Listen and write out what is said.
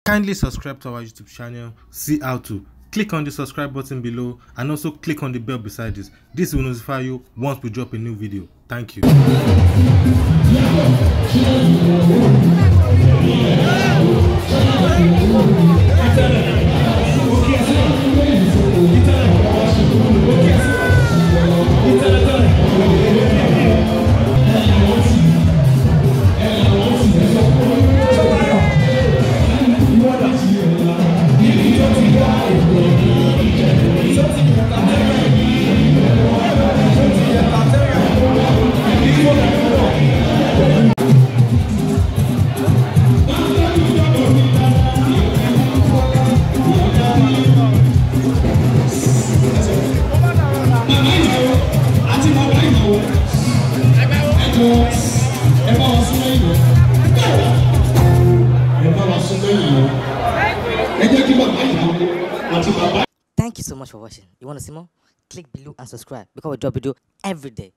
Kindly subscribe to our YouTube channel, see how to. Click on the subscribe button below and also click on the bell beside this. This will notify you once we drop a new video. Thank you. Thank you so much for watching. You want to see more? Click below and subscribe because we drop video every day.